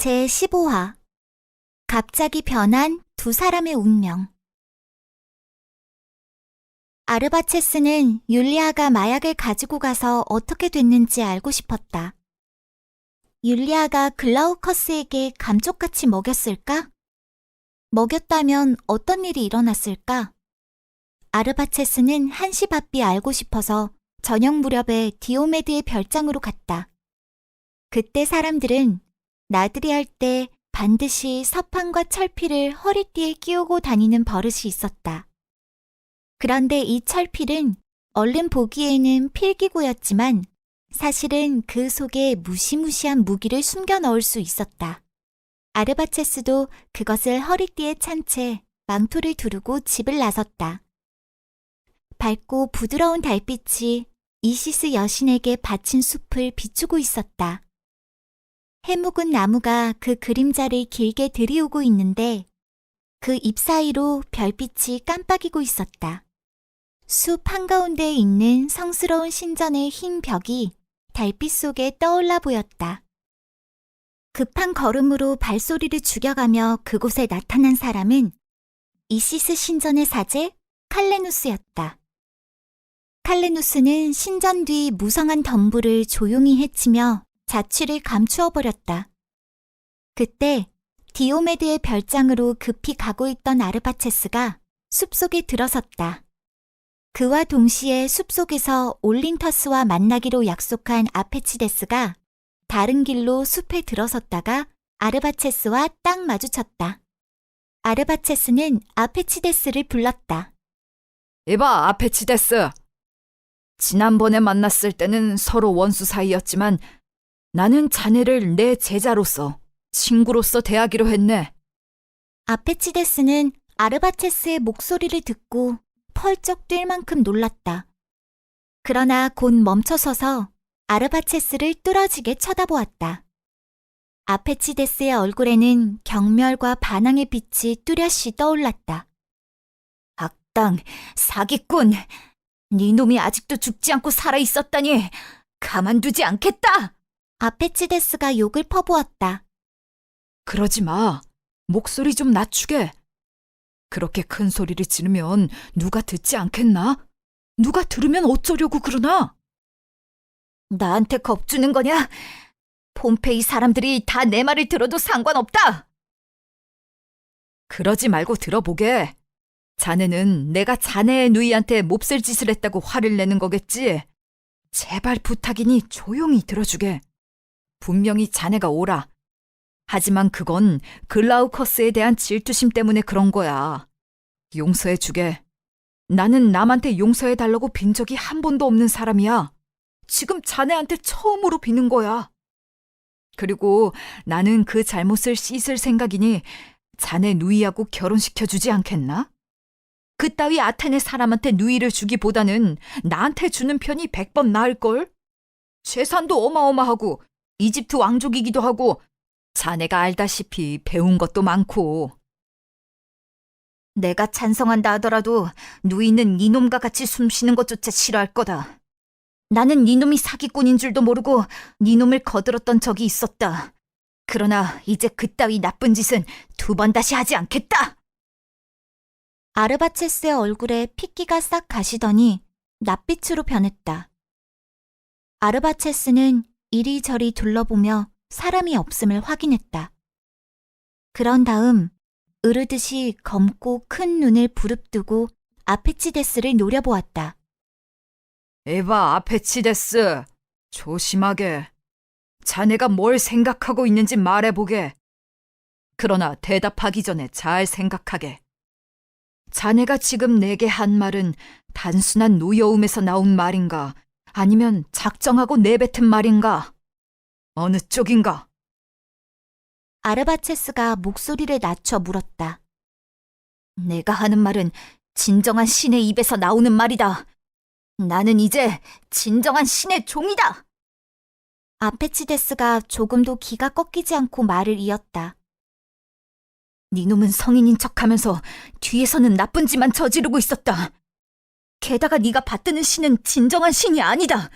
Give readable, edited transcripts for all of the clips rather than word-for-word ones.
제15화 갑자기 변한 두 사람의 운명. 아르바체스는 율리아가 마약을 가지고 가서 어떻게 됐는지 알고 싶었다. 율리아가 글라우커스에게 감쪽같이 먹였을까? 먹였다면 어떤 일이 일어났을까? 아르바체스는 한시바삐 알고 싶어서 저녁 무렵에 디오메드의 별장으로 갔다. 그때 사람들은 나들이 할 때 반드시 서판과 철필을 허리띠에 끼우고 다니는 버릇이 있었다. 그런데 이 철필은 얼른 보기에는 필기구였지만 사실은 그 속에 무시무시한 무기를 숨겨 넣을 수 있었다. 아르바체스도 그것을 허리띠에 찬 채 망토를 두르고 집을 나섰다. 밝고 부드러운 달빛이 이시스 여신에게 바친 숲을 비추고 있었다. 해묵은 나무가 그 그림자를 길게 들이우고 있는데 그 잎 사이로 별빛이 깜빡이고 있었다. 숲 한가운데에 있는 성스러운 신전의 흰 벽이 달빛 속에 떠올라 보였다. 급한 걸음으로 발소리를 죽여가며 그곳에 나타난 사람은 이시스 신전의 사제 칼레누스였다. 칼레누스는 신전 뒤 무성한 덤불을 조용히 헤치며 자취를 감추어버렸다. 그때 디오메드의 별장으로 급히 가고 있던 아르바체스가 숲속에 들어섰다. 그와 동시에 숲속에서 올린터스와 만나기로 약속한 아페치데스가 다른 길로 숲에 들어섰다가 아르바체스와 딱 마주쳤다. 아르바체스는 아페치데스를 불렀다. 이봐, 아페치데스. 지난번에 만났을 때는 서로 원수 사이였지만 나는 자네를 내 제자로서, 친구로서 대하기로 했네. 아페치데스는 아르바체스의 목소리를 듣고 펄쩍 뛸 만큼 놀랐다. 그러나 곧 멈춰서서 아르바체스를 뚫어지게 쳐다보았다. 아페치데스의 얼굴에는 경멸과 반항의 빛이 뚜렷이 떠올랐다. 악당, 사기꾼. 네 놈이 아직도 죽지 않고 살아있었다니 가만두지 않겠다. 아페치데스가 욕을 퍼부었다. 그러지 마. 목소리 좀 낮추게. 그렇게 큰 소리를 지르면 누가 듣지 않겠나? 누가 들으면 어쩌려고 그러나? 나한테 겁주는 거냐? 폼페이 사람들이 다 내 말을 들어도 상관없다. 그러지 말고 들어보게. 자네는 내가 자네의 누이한테 몹쓸 짓을 했다고 화를 내는 거겠지? 제발 부탁이니 조용히 들어주게. 분명히 자네가 옳아. 하지만 그건 글라우커스에 대한 질투심 때문에 그런 거야. 용서해주게. 나는 남한테 용서해달라고 빈 적이 한 번도 없는 사람이야. 지금 자네한테 처음으로 비는 거야. 그리고 나는 그 잘못을 씻을 생각이니 자네 누이하고 결혼시켜주지 않겠나? 그따위 아테네 사람한테 누이를 주기보다는 나한테 주는 편이 100번 나을걸? 재산도 어마어마하고 이집트 왕족이기도 하고 자네가 알다시피 배운 것도 많고. 내가 찬성한다 하더라도 누이는 이놈과 같이 숨쉬는 것조차 싫어할 거다. 나는 이놈이 사기꾼인 줄도 모르고 이놈을 거들었던 적이 있었다. 그러나 이제 그따위 나쁜 짓은 2번 다시 하지 않겠다. 아르바체스의 얼굴에 핏기가 싹 가시더니 낯빛으로 변했다. 아르바체스는 이리저리 둘러보며 사람이 없음을 확인했다. 그런 다음 으르듯이 검고 큰 눈을 부릅뜨고 아페치데스를 노려보았다. 에바, 아페치데스. 조심하게. 자네가 뭘 생각하고 있는지 말해보게. 그러나 대답하기 전에 잘 생각하게. 자네가 지금 내게 한 말은 단순한 노여움에서 나온 말인가? 아니면 작정하고 내뱉은 말인가? 어느 쪽인가? 아르바체스가 목소리를 낮춰 물었다. 내가 하는 말은 진정한 신의 입에서 나오는 말이다. 나는 이제 진정한 신의 종이다. 아페치데스가 조금도 기가 꺾이지 않고 말을 이었다. 네 놈은 성인인 척하면서 뒤에서는 나쁜 짓만 저지르고 있었다. 게다가 네가 받드는 신은 진정한 신이 아니다.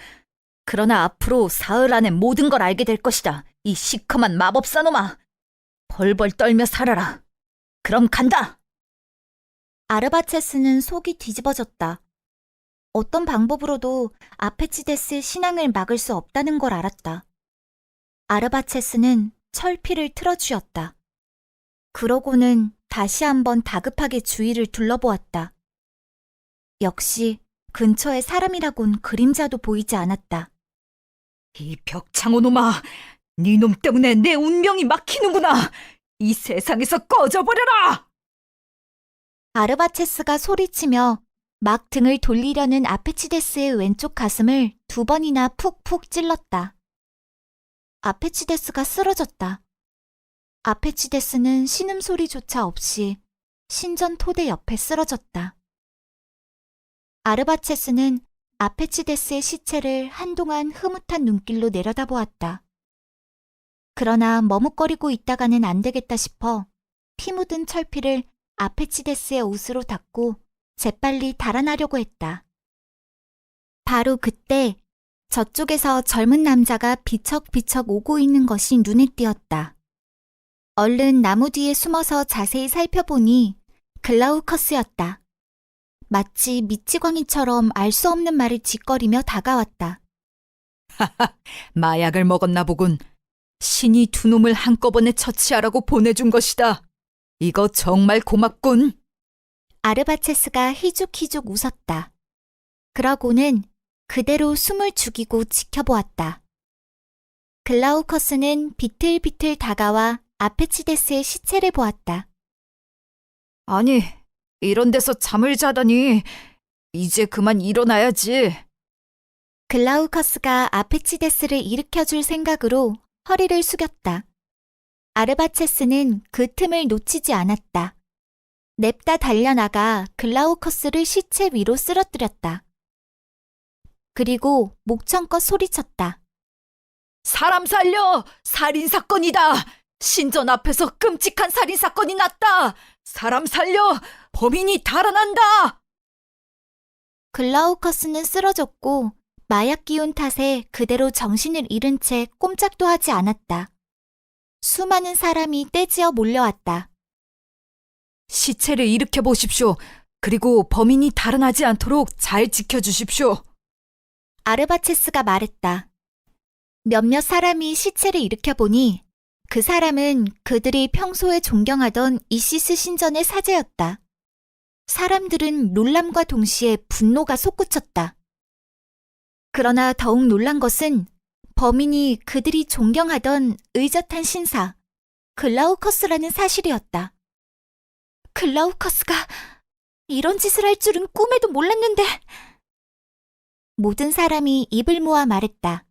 그러나 앞으로 사흘 안에 모든 걸 알게 될 것이다. 이 시커먼 마법사놈아. 벌벌 떨며 살아라. 그럼 간다. 아르바체스는 속이 뒤집어졌다. 어떤 방법으로도 아페치데스의 신앙을 막을 수 없다는 걸 알았다. 아르바체스는 철피를 틀어쥐었다. 그러고는 다시 한번 다급하게 주위를 둘러보았다. 역시 근처에 사람이라곤 그림자도 보이지 않았다. 이 벽창호 놈아, 네 놈 때문에 내 운명이 막히는구나. 이 세상에서 꺼져버려라. 아르바체스가 소리치며 막 등을 돌리려는 아페치데스의 왼쪽 가슴을 2번이나 푹푹 찔렀다. 아페치데스가 쓰러졌다. 아페치데스는 신음소리조차 없이 신전 토대 옆에 쓰러졌다. 아르바체스는 아페치데스의 시체를 한동안 흐뭇한 눈길로 내려다보았다. 그러나 머뭇거리고 있다가는 안 되겠다 싶어 피 묻은 철피를 아페치데스의 옷으로 닦고 재빨리 달아나려고 했다. 바로 그때 저쪽에서 젊은 남자가 비척비척 오고 있는 것이 눈에 띄었다. 얼른 나무 뒤에 숨어서 자세히 살펴보니 글라우커스였다. 마치 미치광이처럼 알 수 없는 말을 짓거리며 다가왔다. 마약을 먹었나 보군. 신이 두 놈을 한꺼번에 처치하라고 보내준 것이다. 이거 정말 고맙군. 아르바체스가 희죽희죽 웃었다. 그러고는 그대로 숨을 죽이고 지켜보았다. 글라우커스는 비틀비틀 다가와 아페치데스의 시체를 보았다. 아니, 이런 데서 잠을 자다니. 이제 그만 일어나야지. 글라우커스가 아페치데스를 일으켜줄 생각으로 허리를 숙였다. 아르바체스는 그 틈을 놓치지 않았다. 냅다 달려나가 글라우커스를 시체 위로 쓰러뜨렸다. 그리고 목청껏 소리쳤다. 사람 살려! 살인사건이다! 신전 앞에서 끔찍한 살인사건이 났다! 사람 살려! 범인이 달아난다! 글라우커스는 쓰러졌고 마약 기운 탓에 그대로 정신을 잃은 채 꼼짝도 하지 않았다. 수많은 사람이 떼지어 몰려왔다. 시체를 일으켜 보십시오. 그리고 범인이 달아나지 않도록 잘 지켜주십시오. 아르바체스가 말했다. 몇몇 사람이 시체를 일으켜보니 그 사람은 그들이 평소에 존경하던 이시스 신전의 사제였다. 사람들은 놀람과 동시에 분노가 솟구쳤다. 그러나 더욱 놀란 것은 범인이 그들이 존경하던 의젓한 신사, 글라우커스라는 사실이었다. 글라우커스가 이런 짓을 할 줄은 꿈에도 몰랐는데. 모든 사람이 입을 모아 말했다.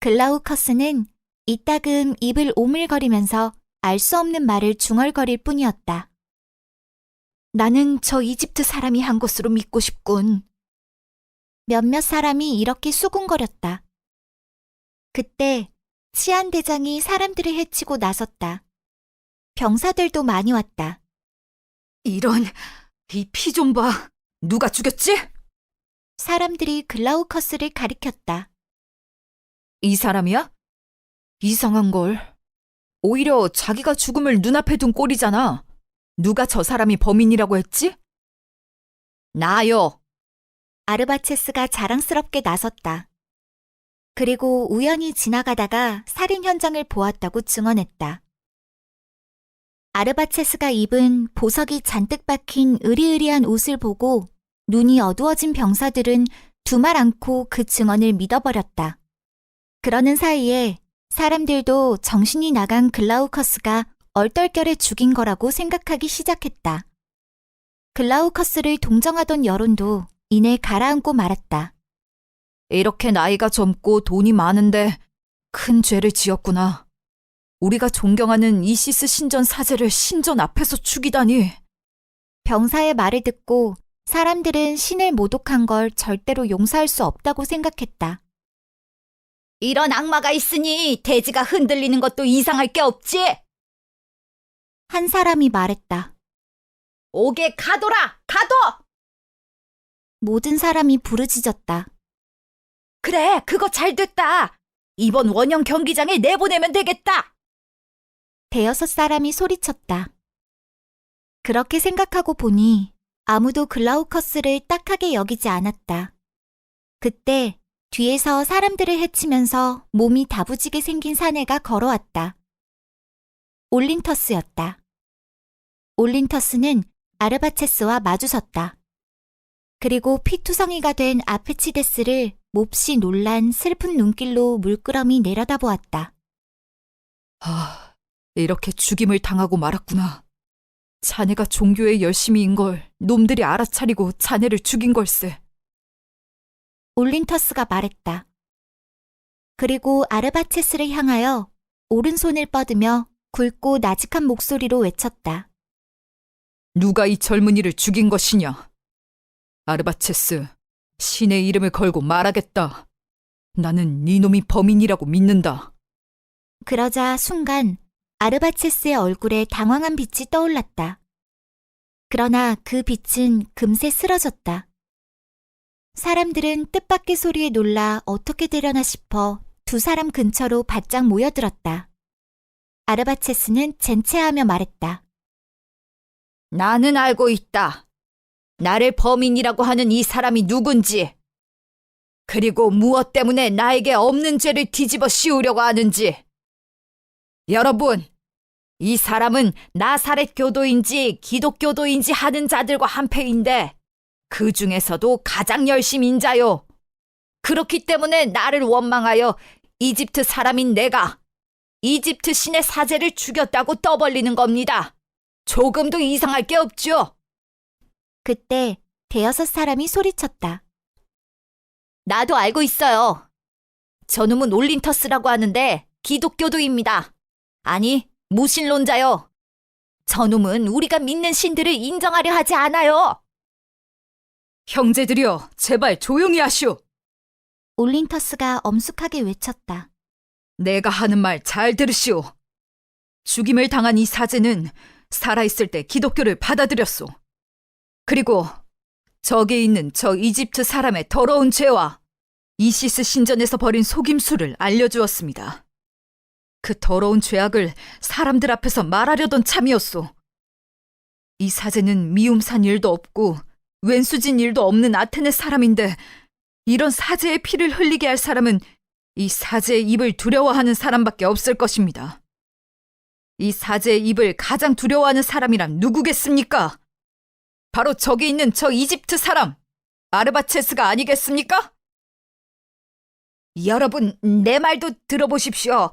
글라우커스는 이따금 입을 오물거리면서 알 수 없는 말을 중얼거릴 뿐이었다. 나는 저 이집트 사람이 한 것으로 믿고 싶군. 몇몇 사람이 이렇게 수군거렸다. 그때 치안대장이 사람들을 해치고 나섰다. 병사들도 많이 왔다. 이런, 이 피 좀 봐. 누가 죽였지? 사람들이 글라우커스를 가리켰다. 이 사람이야? 이상한걸. 오히려 자기가 죽음을 눈앞에 둔 꼴이잖아. 누가 저 사람이 범인이라고 했지? 나요. 아르바체스가 자랑스럽게 나섰다. 그리고 우연히 지나가다가 살인 현장을 보았다고 증언했다. 아르바체스가 입은 보석이 잔뜩 박힌 으리으리한 옷을 보고 눈이 어두워진 병사들은 두말 않고 그 증언을 믿어버렸다. 그러는 사이에 사람들도 정신이 나간 글라우커스가 얼떨결에 죽인 거라고 생각하기 시작했다. 글라우커스를 동정하던 여론도 이내 가라앉고 말았다. 이렇게 나이가 젊고 돈이 많은데 큰 죄를 지었구나. 우리가 존경하는 이시스 신전 사제를 신전 앞에서 죽이다니. 병사의 말을 듣고 사람들은 신을 모독한 걸 절대로 용서할 수 없다고 생각했다. 이런 악마가 있으니 대지가 흔들리는 것도 이상할 게 없지. 한 사람이 말했다. 옥에 가둬라! 가둬! 모든 사람이 부르짖었다. 그래, 그거 잘 됐다. 이번 원형 경기장에 내보내면 되겠다. 대여섯 사람이 소리쳤다. 그렇게 생각하고 보니 아무도 글라우커스를 딱하게 여기지 않았다. 그때 뒤에서 사람들을 해치면서 몸이 다부지게 생긴 사내가 걸어왔다. 올린터스였다. 올린터스는 아르바체스와 마주섰다. 그리고 피투성이가 된 아페치데스를 몹시 놀란 슬픈 눈길로 물끄러미 내려다보았다. 아, 이렇게 죽임을 당하고 말았구나. 자네가 종교에 열심히인 걸 놈들이 알아차리고 자네를 죽인 걸세. 올린터스가 말했다. 그리고 아르바체스를 향하여 오른손을 뻗으며 굵고 나직한 목소리로 외쳤다. 누가 이 젊은이를 죽인 것이냐? 아르바체스, 신의 이름을 걸고 말하겠다. 나는 네 놈이 범인이라고 믿는다. 그러자 순간 아르바체스의 얼굴에 당황한 빛이 떠올랐다. 그러나 그 빛은 금세 쓰러졌다. 사람들은 뜻밖의 소리에 놀라 어떻게 되려나 싶어 두 사람 근처로 바짝 모여들었다. 아르바체스는 젠체하며 말했다. 나는 알고 있다. 나를 범인이라고 하는 이 사람이 누군지. 그리고 무엇 때문에 나에게 없는 죄를 뒤집어 씌우려고 하는지. 여러분, 이 사람은 나사렛 교도인지 기독교도인지 하는 자들과 한패인데 그 중에서도 가장 열심인 자요. 그렇기 때문에 나를 원망하여 이집트 사람인 내가 이집트 신의 사제를 죽였다고 떠벌리는 겁니다. 조금도 이상할 게 없죠. 그때 대여섯 사람이 소리쳤다. 나도 알고 있어요. 저놈은 올린터스라고 하는데 기독교도입니다. 아니, 무신론자요. 저놈은 우리가 믿는 신들을 인정하려 하지 않아요. 형제들이여, 제발 조용히 하시오. 올린터스가 엄숙하게 외쳤다. 내가 하는 말 잘 들으시오. 죽임을 당한 이 사제는 살아있을 때 기독교를 받아들였소. 그리고 저기 있는 저 이집트 사람의 더러운 죄와 이시스 신전에서 벌인 속임수를 알려주었습니다. 그 더러운 죄악을 사람들 앞에서 말하려던 참이었소. 이 사제는 미움산 일도 없고 왼수진 일도 없는 아테네 사람인데 이런 사제의 피를 흘리게 할 사람은 이 사제의 입을 두려워하는 사람밖에 없을 것입니다. 이 사제의 입을 가장 두려워하는 사람이란 누구겠습니까? 바로 저기 있는 저 이집트 사람, 아르바체스가 아니겠습니까? 여러분, 내 말도 들어보십시오.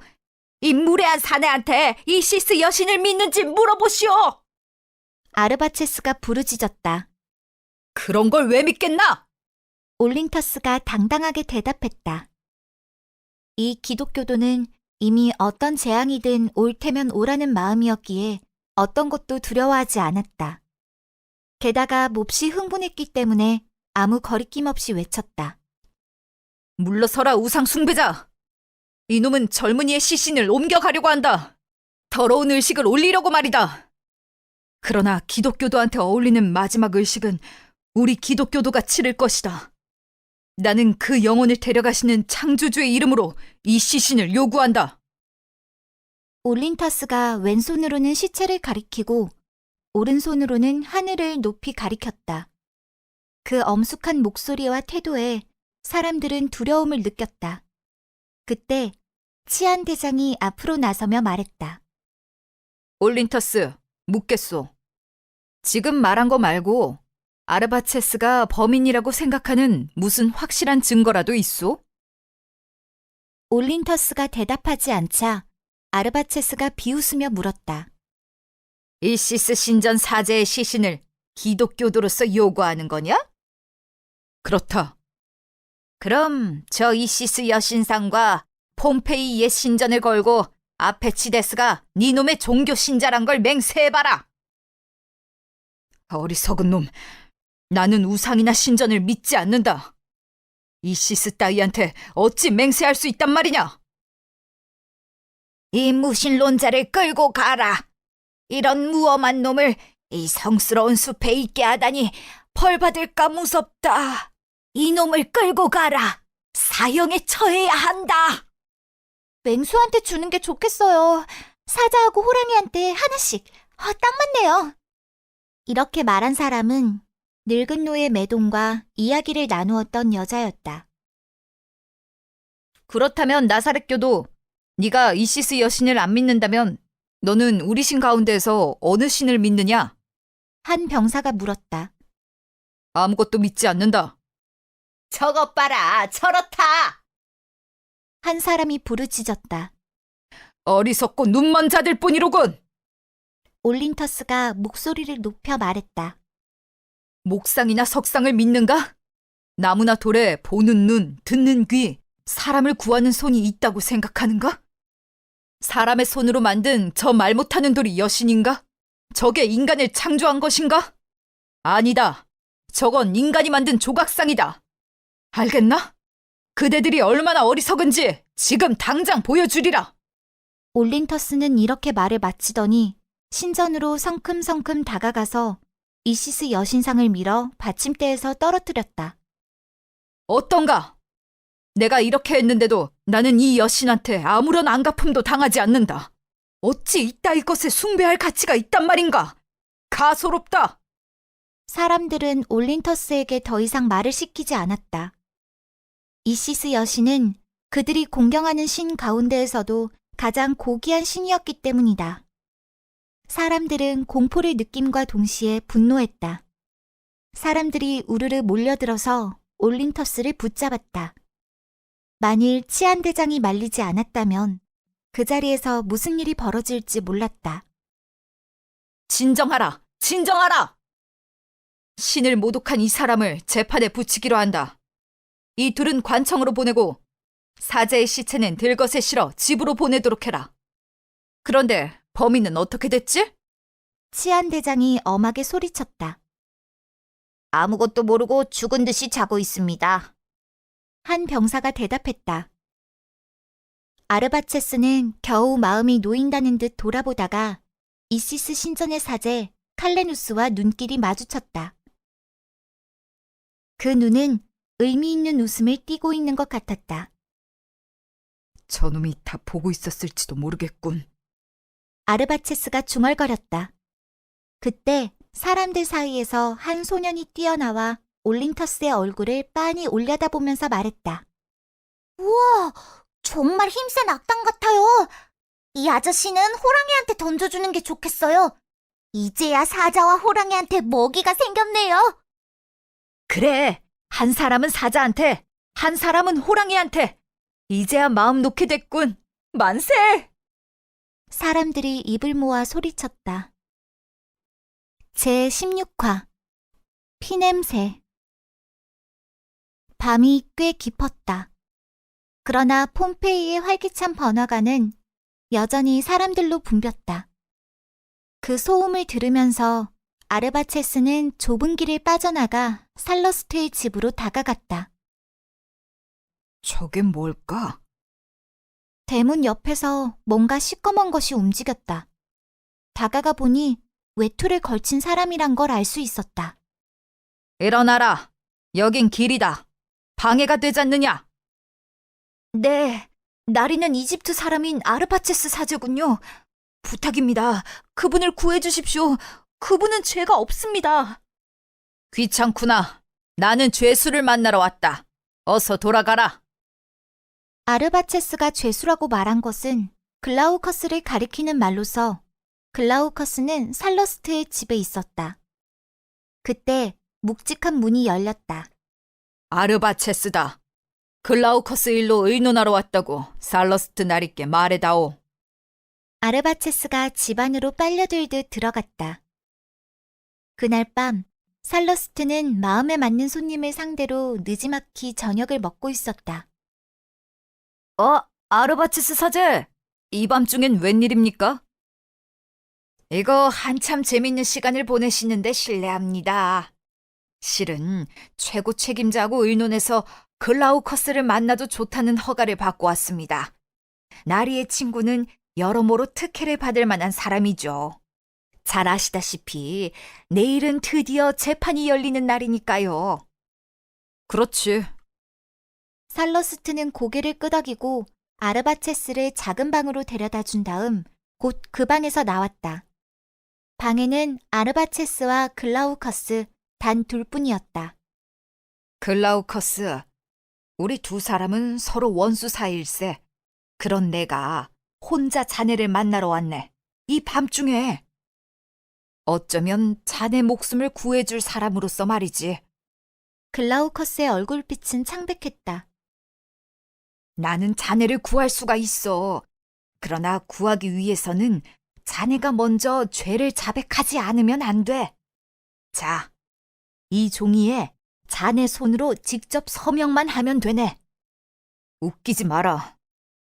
이 무례한 사내한테 이시스 여신을 믿는지 물어보시오. 아르바체스가 부르짖었다. 그런 걸 왜 믿겠나? 올린터스가 당당하게 대답했다. 이 기독교도는 이미 어떤 재앙이든 옳다면 오라는 마음이었기에 어떤 것도 두려워하지 않았다. 게다가 몹시 흥분했기 때문에 아무 거리낌 없이 외쳤다. 물러서라 우상 숭배자! 이놈은 젊은이의 시신을 옮겨가려고 한다. 더러운 의식을 올리려고 말이다. 그러나 기독교도한테 어울리는 마지막 의식은 우리 기독교도가 치를 것이다. 나는 그 영혼을 데려가시는 창조주의 이름으로 이 시신을 요구한다. 올린터스가 왼손으로는 시체를 가리키고 오른손으로는 하늘을 높이 가리켰다. 그 엄숙한 목소리와 태도에 사람들은 두려움을 느꼈다. 그때 치안 대장이 앞으로 나서며 말했다. 올린터스, 묻겠소. 지금 말한 거 말고 아르바체스가 범인이라고 생각하는 무슨 확실한 증거라도 있소? 올린터스가 대답하지 않자 아르바체스가 비웃으며 물었다. 이시스 신전 사제의 시신을 기독교도로서 요구하는 거냐? 그렇다. 그럼 저 이시스 여신상과 폼페이 옛 신전을 걸고 아페치데스가 니놈의 종교 신자란 걸 맹세해봐라. 어리석은 놈. 나는 우상이나 신전을 믿지 않는다. 이시스 따위한테 어찌 맹세할 수 있단 말이냐? 이 무신론자를 끌고 가라. 이런 무엄한 놈을 이 성스러운 숲에 있게 하다니 벌 받을까 무섭다. 이 놈을 끌고 가라. 사형에 처해야 한다. 맹수한테 주는 게 좋겠어요. 사자하고 호랑이한테 하나씩. 딱 맞네요. 이렇게 말한 사람은 늙은 노예 매동과 이야기를 나누었던 여자였다. 그렇다면 나사렛교도 네가 이시스 여신을 안 믿는다면 너는 우리 신 가운데에서 어느 신을 믿느냐? 한 병사가 물었다. 아무것도 믿지 않는다. 저것 봐라, 저렇다. 한 사람이 부르짖었다. 어리석고 눈먼 자들 뿐이로군. 올린터스가 목소리를 높여 말했다. 목상이나 석상을 믿는가? 나무나 돌에 보는 눈, 듣는 귀, 사람을 구하는 손이 있다고 생각하는가? 사람의 손으로 만든 저 말 못하는 돌이 여신인가? 저게 인간을 창조한 것인가? 아니다. 저건 인간이 만든 조각상이다. 알겠나? 그대들이 얼마나 어리석은지 지금 당장 보여주리라. 올린터스는 이렇게 말을 마치더니 신전으로 성큼성큼 다가가서 이시스 여신상을 밀어 받침대에서 떨어뜨렸다. 어떤가? 내가 이렇게 했는데도 나는 이 여신한테 아무런 안갚음도 당하지 않는다. 어찌 이따위 것을 숭배할 가치가 있단 말인가? 가소롭다. 사람들은 올린터스에게 더 이상 말을 시키지 않았다. 이시스 여신은 그들이 공경하는 신 가운데에서도 가장 고귀한 신이었기 때문이다. 사람들은 공포를 느낌과 동시에 분노했다. 사람들이 우르르 몰려들어서 올린터스를 붙잡았다. 만일 치안대장이 말리지 않았다면 그 자리에서 무슨 일이 벌어질지 몰랐다. 진정하라! 진정하라! 신을 모독한 이 사람을 재판에 붙이기로 한다. 이 둘은 관청으로 보내고 사제의 시체는 들것에 실어 집으로 보내도록 해라. 그런데 범인은 어떻게 됐지? 치안대장이 엄하게 소리쳤다. 아무것도 모르고 죽은 듯이 자고 있습니다. 한 병사가 대답했다. 아르바체스는 겨우 마음이 놓인다는 듯 돌아보다가 이시스 신전의 사제 칼레누스와 눈길이 마주쳤다. 그 눈은 의미 있는 웃음을 띠고 있는 것 같았다. 저놈이 다 보고 있었을지도 모르겠군. 아르바체스가 중얼거렸다. 그때 사람들 사이에서 한 소년이 뛰어나와 올린터스의 얼굴을 빤히 올려다보면서 말했다. 우와, 정말 힘센 악당 같아요. 이 아저씨는 호랑이한테 던져주는 게 좋겠어요. 이제야 사자와 호랑이한테 먹이가 생겼네요. 그래, 한 사람은 사자한테, 한 사람은 호랑이한테. 이제야 마음 놓게 됐군. 만세! 사람들이 입을 모아 소리쳤다. 제16화 피냄새. 밤이 꽤 깊었다. 그러나 폼페이의 활기찬 번화가는 여전히 사람들로 붐볐다. 그 소음을 들으면서 아르바체스는 좁은 길을 빠져나가 살러스트의 집으로 다가갔다. 저게 뭘까? 대문 옆에서 뭔가 시꺼먼 것이 움직였다. 다가가 보니 외투를 걸친 사람이란 걸 알 수 있었다. 일어나라. 여긴 길이다. 방해가 되지 않느냐? 네, 나리는 이집트 사람인 아르바체스 사제군요. 부탁입니다. 그분을 구해주십시오. 그분은 죄가 없습니다. 귀찮구나. 나는 죄수를 만나러 왔다. 어서 돌아가라. 아르바체스가 죄수라고 말한 것은 글라우커스를 가리키는 말로서 글라우커스는 살러스트의 집에 있었다. 그때 묵직한 문이 열렸다. 아르바체스다. 글라우커스 일로 의논하러 왔다고 살러스트 나리께 말해다오. 아르바체스가 집 안으로 빨려들듯 들어갔다. 그날 밤 살러스트는 마음에 맞는 손님을 상대로 느지막이 저녁을 먹고 있었다. 아르바체스 사제. 이 밤중엔 웬일입니까? 이거 한참 재밌는 시간을 보내시는데 실례합니다. 실은 최고 책임자하고 의논해서 글라우커스를 만나도 좋다는 허가를 받고 왔습니다. 나리의 친구는 여러모로 특혜를 받을 만한 사람이죠. 잘 아시다시피 내일은 드디어 재판이 열리는 날이니까요. 그렇지. 살러스트는 고개를 끄덕이고 아르바체스를 작은 방으로 데려다 준 다음 곧 그 방에서 나왔다. 방에는 아르바체스와 글라우커스 단 둘뿐이었다. 글라우커스, 우리 두 사람은 서로 원수 사이일세. 그런 내가 혼자 자네를 만나러 왔네. 이 밤중에. 어쩌면 자네 목숨을 구해줄 사람으로서 말이지. 글라우커스의 얼굴빛은 창백했다. 나는 자네를 구할 수가 있어. 그러나 구하기 위해서는 자네가 먼저 죄를 자백하지 않으면 안 돼. 자, 이 종이에 자네 손으로 직접 서명만 하면 되네. 웃기지 마라.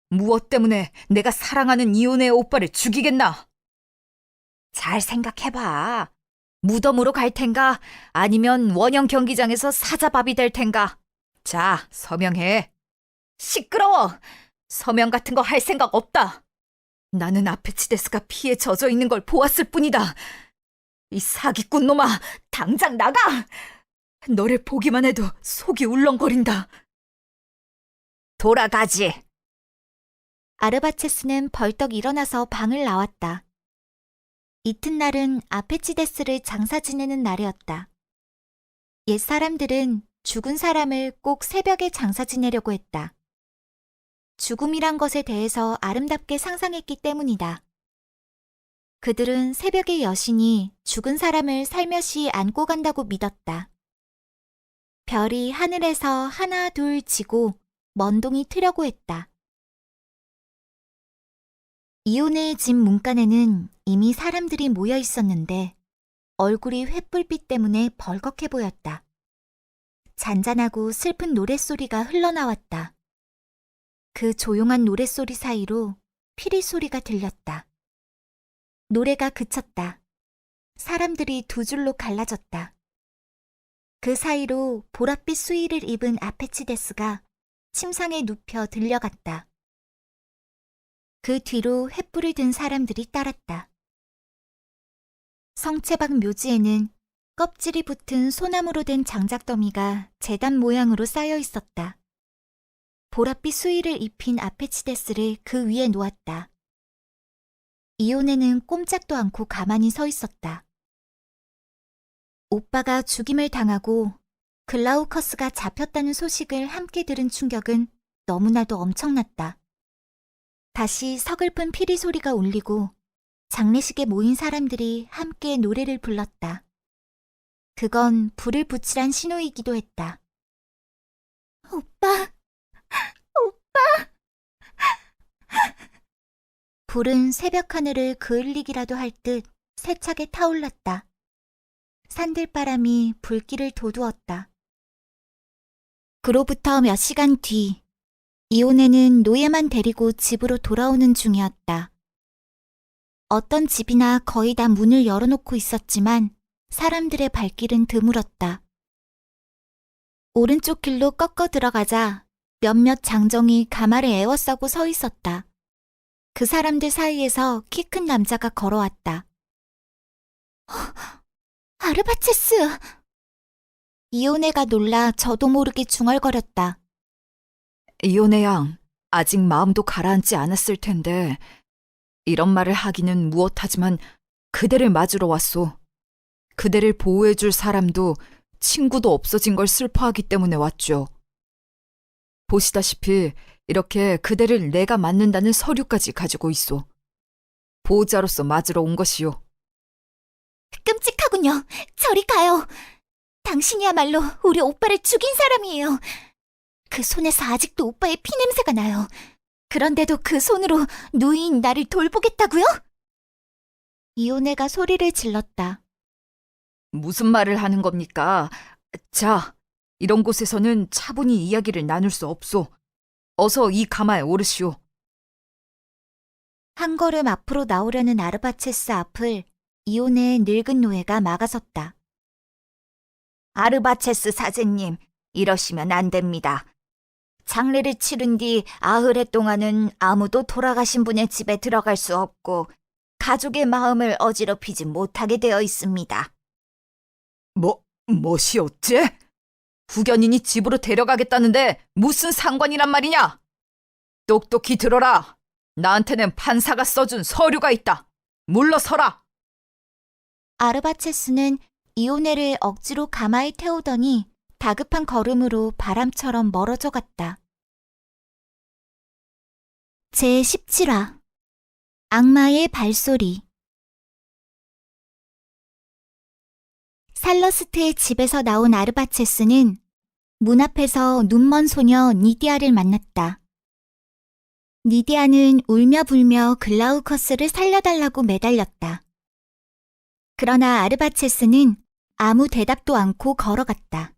무엇 때문에 내가 사랑하는 이혼의 오빠를 죽이겠나? 잘 생각해봐. 무덤으로 갈 텐가 아니면 원형 경기장에서 사자밥이 될 텐가. 자, 서명해. 시끄러워. 서명 같은 거 할 생각 없다. 나는 아페치데스가 피에 젖어 있는 걸 보았을 뿐이다. 이 사기꾼 놈아, 당장 나가! 너를 보기만 해도 속이 울렁거린다. 돌아가지. 아르바체스는 벌떡 일어나서 방을 나왔다. 이튿날은 아페치데스를 장사 지내는 날이었다. 옛 사람들은 죽은 사람을 꼭 새벽에 장사 지내려고 했다. 죽음이란 것에 대해서 아름답게 상상했기 때문이다. 그들은 새벽의 여신이 죽은 사람을 살며시 안고 간다고 믿었다. 별이 하늘에서 하나 둘 지고 먼동이 트려고 했다. 이온의 집 문간에는 이미 사람들이 모여 있었는데 얼굴이 횃불빛 때문에 벌겋게 보였다. 잔잔하고 슬픈 노랫소리가 흘러나왔다. 그 조용한 노랫소리 사이로 피리 소리가 들렸다. 노래가 그쳤다. 사람들이 두 줄로 갈라졌다. 그 사이로 보랏빛 수의를 입은 아페치데스가 침상에 눕혀 들려갔다. 그 뒤로 횃불을 든 사람들이 따랐다. 성채박 묘지에는 껍질이 붙은 소나무로 된 장작더미가 재단 모양으로 쌓여 있었다. 보랏빛 수의를 입힌 아페치데스를 그 위에 놓았다. 이온에는 꼼짝도 않고 가만히 서 있었다. 오빠가 죽임을 당하고 글라우커스가 잡혔다는 소식을 함께 들은 충격은 너무나도 엄청났다. 다시 서글픈 피리 소리가 울리고 장례식에 모인 사람들이 함께 노래를 불렀다. 그건 불을 붙이란 신호이기도 했다. 오빠! 오빠! 불은 새벽 하늘을 그을리기라도 할 듯 세차게 타올랐다. 산들바람이 불길을 돋우었다. 그로부터 몇 시간 뒤, 이온에는 노예만 데리고 집으로 돌아오는 중이었다. 어떤 집이나 거의 다 문을 열어놓고 있었지만 사람들의 발길은 드물었다. 오른쪽 길로 꺾어 들어가자 몇몇 장정이 가마를 에워싸고 서 있었다. 그 사람들 사이에서 키 큰 남자가 걸어왔다. 아르바체스! 이온에가 놀라 저도 모르게 중얼거렸다. 이온의 양, 아직 마음도 가라앉지 않았을 텐데 이런 말을 하기는 무엇하지만 그대를 맞으러 왔소. 그대를 보호해줄 사람도 친구도 없어진 걸 슬퍼하기 때문에 왔죠. 보시다시피 이렇게 그대를 내가 맞는다는 서류까지 가지고 있소. 보호자로서 맞으러 온 것이요. 끔찍하군요. 저리 가요. 당신이야말로 우리 오빠를 죽인 사람이에요. 그 손에서 아직도 오빠의 피냄새가 나요. 그런데도 그 손으로 누이인 나를 돌보겠다고요? 이온에가 소리를 질렀다. 무슨 말을 하는 겁니까? 자, 이런 곳에서는 차분히 이야기를 나눌 수 없소. 어서 이 가마에 오르시오. 한 걸음 앞으로 나오려는 아르바체스 앞을 이온의 늙은 노예가 막아섰다. 아르바체스 사제님, 이러시면 안 됩니다. 장례를 치른 뒤 아흐레 동안은 아무도 돌아가신 분의 집에 들어갈 수 없고 가족의 마음을 어지럽히지 못하게 되어 있습니다. 뭐시 어째? 후견인이 집으로 데려가겠다는데 무슨 상관이란 말이냐? 똑똑히 들어라. 나한테는 판사가 써준 서류가 있다. 물러서라. 아르바체스는 이오네를 억지로 가마에 태우더니 다급한 걸음으로 바람처럼 멀어져 갔다. 제17화 악마의 발소리. 살러스트의 집에서 나온 아르바체스는 문 앞에서 눈먼 소녀 니디아를 만났다. 니디아는 울며 불며 글라우커스를 살려달라고 매달렸다. 그러나 아르바체스는 아무 대답도 않고 걸어갔다.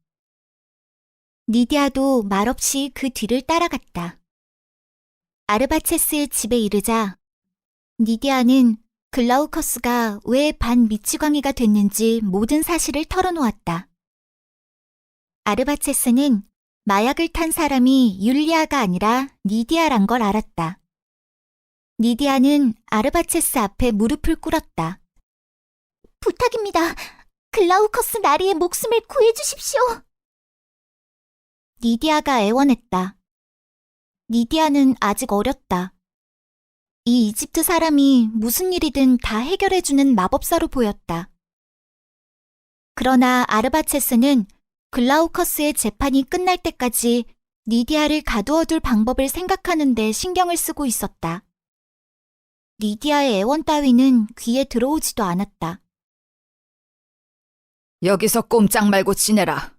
니디아도 말없이 그 뒤를 따라갔다. 아르바체스의 집에 이르자 니디아는 글라우커스가 왜 반미치광이가 됐는지 모든 사실을 털어놓았다. 아르바체스는 마약을 탄 사람이 율리아가 아니라 니디아란 걸 알았다. 니디아는 아르바체스 앞에 무릎을 꿇었다. 부탁입니다. 글라우커스 나리의 목숨을 구해주십시오. 니디아가 애원했다. 니디아는 아직 어렸다. 이 이집트 사람이 무슨 일이든 다 해결해주는 마법사로 보였다. 그러나 아르바체스는 글라우커스의 재판이 끝날 때까지 니디아를 가두어둘 방법을 생각하는데 신경을 쓰고 있었다. 니디아의 애원 따위는 귀에 들어오지도 않았다. 여기서 꼼짝 말고 지내라.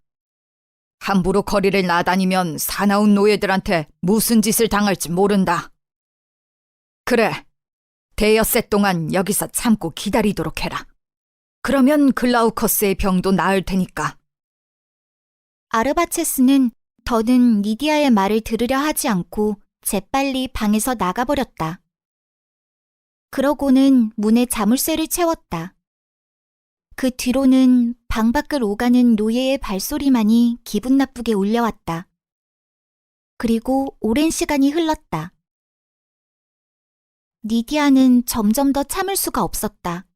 함부로 거리를 나다니면 사나운 노예들한테 무슨 짓을 당할지 모른다. 그래, 대여섯 동안 여기서 참고 기다리도록 해라. 그러면 글라우커스의 병도 나을 테니까. 아르바체스는 더는 니디아의 말을 들으려 하지 않고 재빨리 방에서 나가버렸다. 그러고는 문에 자물쇠를 채웠다. 그 뒤로는 방 밖을 오가는 노예의 발소리만이 기분 나쁘게 울려왔다. 그리고 오랜 시간이 흘렀다. 니디아는 점점 더 참을 수가 없었다.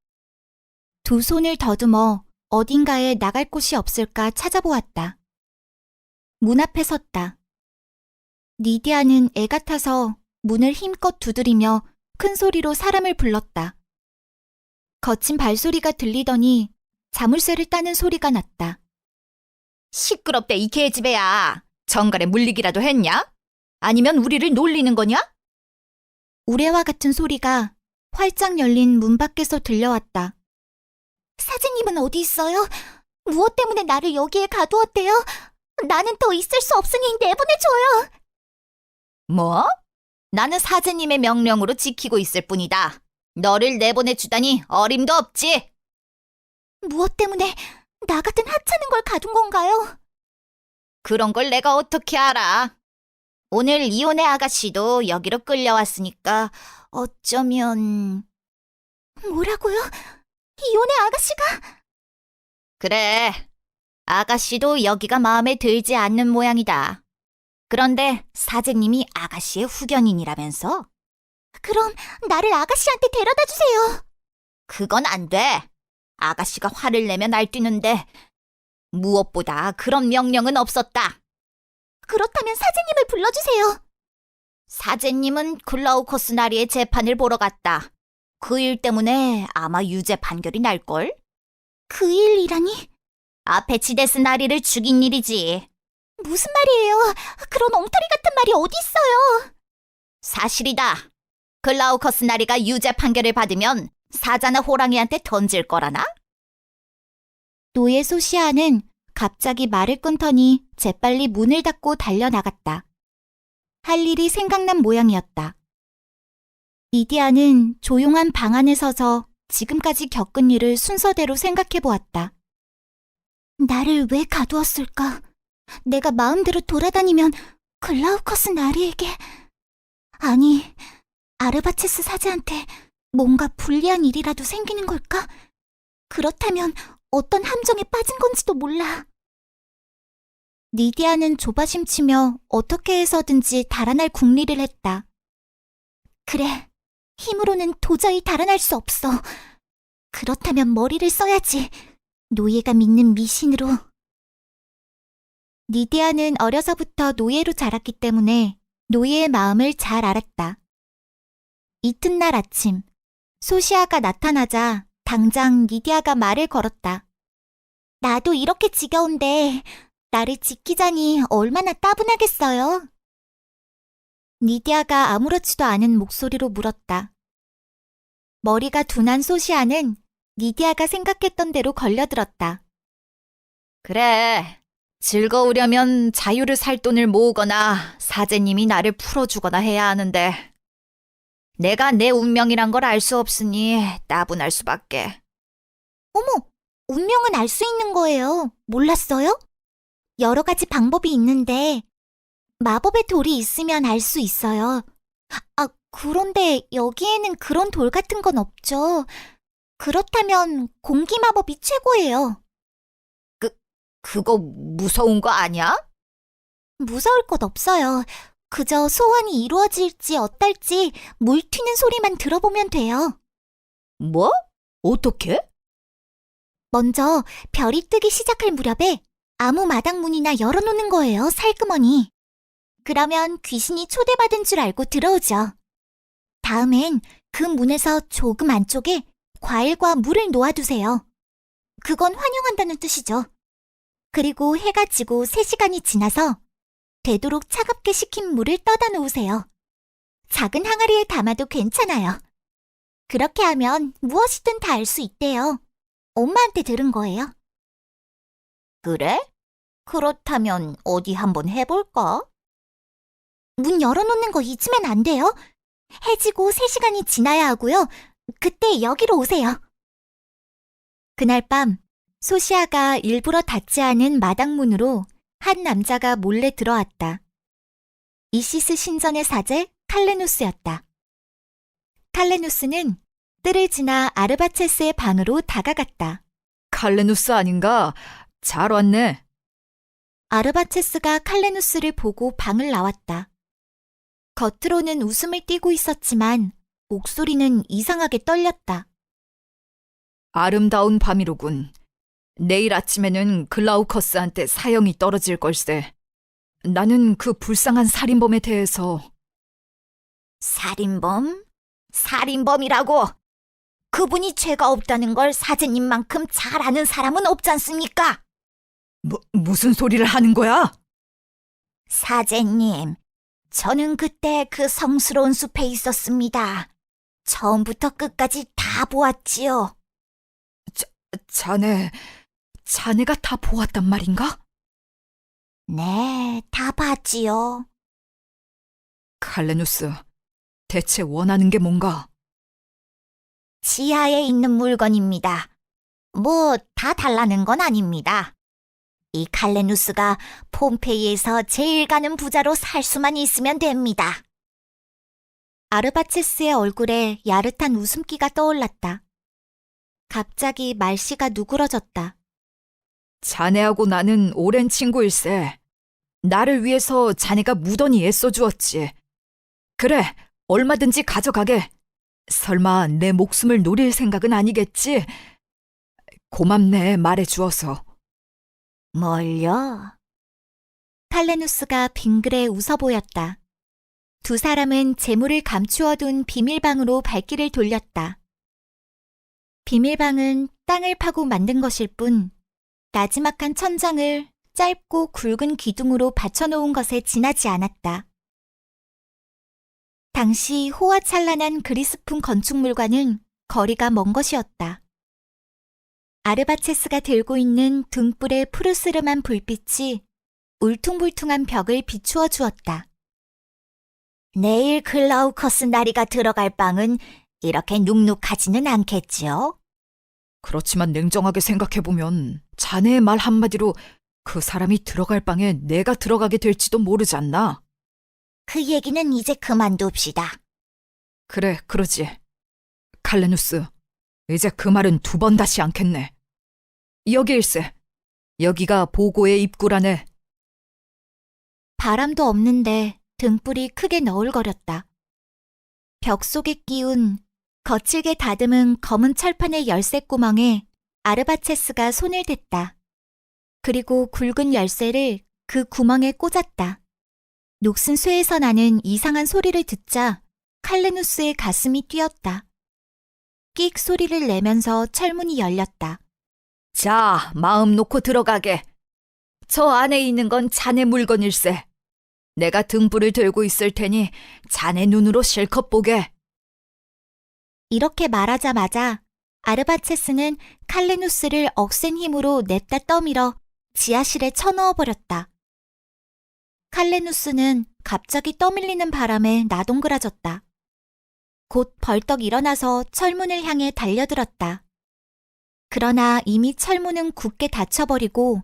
두 손을 더듬어 어딘가에 나갈 곳이 없을까 찾아보았다. 문 앞에 섰다. 니디아는 애 같아서 문을 힘껏 두드리며 큰 소리로 사람을 불렀다. 거친 발소리가 들리더니 자물쇠를 따는 소리가 났다. 시끄럽대 이 계집애야. 정갈에 물리기라도 했냐? 아니면 우리를 놀리는 거냐? 우레와 같은 소리가 활짝 열린 문 밖에서 들려왔다. 사제님은 어디 있어요? 무엇 때문에 나를 여기에 가두었대요? 나는 더 있을 수 없으니 내보내줘요. 뭐? 나는 사제님의 명령으로 지키고 있을 뿐이다. 너를 내보내주다니 어림도 없지. 무엇 때문에 나 같은 하찮은 걸 가둔 건가요? 그런 걸 내가 어떻게 알아? 오늘 이혼의 아가씨도 여기로 끌려왔으니까 어쩌면... 뭐라고요? 이혼의 아가씨가? 그래, 아가씨도 여기가 마음에 들지 않는 모양이다. 그런데 사제님이 아가씨의 후견인이라면서? 그럼 나를 아가씨한테 데려다 주세요. 그건 안 돼. 아가씨가 화를 내면 날뛰는데 무엇보다 그런 명령은 없었다. 그렇다면 사제님을 불러주세요. 사제님은 글라우커스 나리의 재판을 보러 갔다. 그 일 때문에 아마 유죄 판결이 날걸? 그 일이라니? 아페치데스 나리를 죽인 일이지. 무슨 말이에요? 그런 엉터리 같은 말이 어디 있어요? 사실이다. 글라우커스 나리가 유죄 판결을 받으면 사자나 호랑이한테 던질 거라나? 노예 소시아는 갑자기 말을 끊더니 재빨리 문을 닫고 달려나갔다. 할 일이 생각난 모양이었다. 니디아는 조용한 방 안에 서서 지금까지 겪은 일을 순서대로 생각해 보았다. 나를 왜 가두었을까? 내가 마음대로 돌아다니면 글라우커스 나리에게... 아니, 아르바체스 사제한테 뭔가 불리한 일이라도 생기는 걸까? 그렇다면 어떤 함정에 빠진 건지도 몰라. 니디아는 조바심치며 어떻게 해서든지 달아날 궁리를 했다. 그래, 힘으로는 도저히 달아날 수 없어. 그렇다면 머리를 써야지. 노예가 믿는 미신으로. 니디아는 어려서부터 노예로 자랐기 때문에 노예의 마음을 잘 알았다. 이튿날 아침, 소시아가 나타나자 당장 니디아가 말을 걸었다. 나도 이렇게 지겨운데 나를 지키자니 얼마나 따분하겠어요. 니디아가 아무렇지도 않은 목소리로 물었다. 머리가 둔한 소시아는 니디아가 생각했던 대로 걸려들었다. 그래. 즐거우려면 자유를 살 돈을 모으거나 사제님이 나를 풀어주거나 해야 하는데 내가 내 운명이란 걸 알 수 없으니 따분할 수밖에. 어머, 운명은 알 수 있는 거예요. 몰랐어요? 여러 가지 방법이 있는데 마법의 돌이 있으면 알 수 있어요. 아, 그런데 여기에는 그런 돌 같은 건 없죠. 그렇다면 공기 마법이 최고예요. 그거 무서운 거 아니야? 무서울 것 없어요. 그저 소원이 이루어질지 어떨지 물 튀는 소리만 들어보면 돼요. 뭐? 어떻게? 먼저 별이 뜨기 시작할 무렵에 아무 마당문이나 열어놓는 거예요, 살그머니. 그러면 귀신이 초대받은 줄 알고 들어오죠. 다음엔 그 문에서 조금 안쪽에 과일과 물을 놓아두세요. 그건 환영한다는 뜻이죠. 그리고 해가 지고 3시간이 지나서 되도록 차갑게 식힌 물을 떠다 놓으세요. 작은 항아리에 담아도 괜찮아요. 그렇게 하면 무엇이든 다 알 수 있대요. 엄마한테 들은 거예요. 그래? 그렇다면 어디 한번 해볼까? 문 열어놓는 거 잊으면 안 돼요. 해지고 3시간이 지나야 하고요. 그때 여기로 오세요. 그날 밤 소시아가 일부러 닫지 않은 마당문으로 한 남자가 몰래 들어왔다. 이시스 신전의 사제 칼레누스였다. 칼레누스는 뜰을 지나 아르바체스의 방으로 다가갔다. 칼레누스 아닌가? 잘 왔네. 아르바체스가 칼레누스를 보고 방을 나왔다. 겉으로는 웃음을 띠고 있었지만 목소리는 이상하게 떨렸다. 아름다운 밤이로군. 내일 아침에는 글라우커스한테 사형이 떨어질 걸세. 나는 그 불쌍한 살인범에 대해서. 살인범? 살인범이라고? 그분이 죄가 없다는 걸 사제님만큼 잘 아는 사람은 없지 않습니까? 무슨 소리를 하는 거야? 사제님, 저는 그때 그 성스러운 숲에 있었습니다. 처음부터 끝까지 다 보았지요. 자네가 다 보았단 말인가? 네, 다 봤지요. 칼레누스, 대체 원하는 게 뭔가? 지하에 있는 물건입니다. 뭐 다 달라는 건 아닙니다. 이 칼레누스가 폼페이에서 제일 가는 부자로 살 수만 있으면 됩니다. 아르바체스의 얼굴에 야릇한 웃음기가 떠올랐다. 갑자기 말씨가 누그러졌다. 자네하고 나는 오랜 친구일세. 나를 위해서 자네가 무던히 애써주었지. 그래, 얼마든지 가져가게. 설마 내 목숨을 노릴 생각은 아니겠지? 고맙네, 말해주어서. 뭘요? 칼레누스가 빙그레 웃어 보였다. 두 사람은 재물을 감추어둔 비밀방으로 발길을 돌렸다. 비밀방은 땅을 파고 만든 것일 뿐 나지막한 천장을 짧고 굵은 기둥으로 받쳐놓은 것에 지나지 않았다. 당시 호화찬란한 그리스풍 건축물과는 거리가 먼 것이었다. 아르바체스가 들고 있는 등불의 푸르스름한 불빛이 울퉁불퉁한 벽을 비추어 주었다. 내일 글라우커스 나리가 들어갈 방은 이렇게 눅눅하지는 않겠지요? 그렇지만 냉정하게 생각해보면 자네의 말 한마디로 그 사람이 들어갈 방에 내가 들어가게 될지도 모르지 않나? 그 얘기는 이제 그만둡시다. 그래, 그러지. 칼레누스, 이제 그 말은 두 번 다시 않겠네. 여기일세. 여기가 보고의 입구라네. 바람도 없는데 등불이 크게 너울거렸다. 벽 속에 끼운 거칠게 다듬은 검은 철판의 열쇠구멍에 아르바체스가 손을 댔다. 그리고 굵은 열쇠를 그 구멍에 꽂았다. 녹슨 쇠에서 나는 이상한 소리를 듣자 칼레누스의 가슴이 뛰었다. 끽 소리를 내면서 철문이 열렸다. 자, 마음 놓고 들어가게. 저 안에 있는 건 자네 물건일세. 내가 등불을 들고 있을 테니 자네 눈으로 실컷 보게. 이렇게 말하자마자 아르바체스는 칼레누스를 억센 힘으로 냅다 떠밀어 지하실에 쳐넣어버렸다. 칼레누스는 갑자기 떠밀리는 바람에 나동그라졌다. 곧 벌떡 일어나서 철문을 향해 달려들었다. 그러나 이미 철문은 굳게 닫혀버리고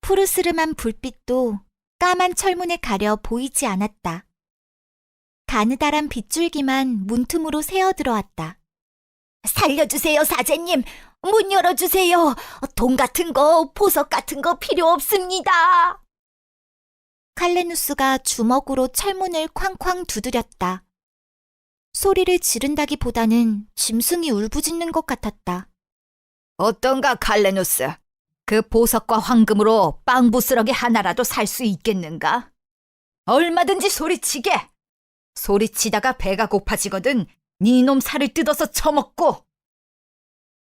푸르스름한 불빛도 까만 철문에 가려 보이지 않았다. 가느다란 빗줄기만 문틈으로 새어들어왔다. 살려주세요, 사제님. 문 열어주세요. 돈 같은 거, 보석 같은 거 필요 없습니다. 칼레누스가 주먹으로 철문을 쾅쾅 두드렸다. 소리를 지른다기보다는 짐승이 울부짖는 것 같았다. 어떤가, 칼레누스? 그 보석과 황금으로 빵 부스러기 하나라도 살 수 있겠는가? 얼마든지 소리치게! 소리치다가 배가 고파지거든 네 놈 살을 뜯어서 처먹고!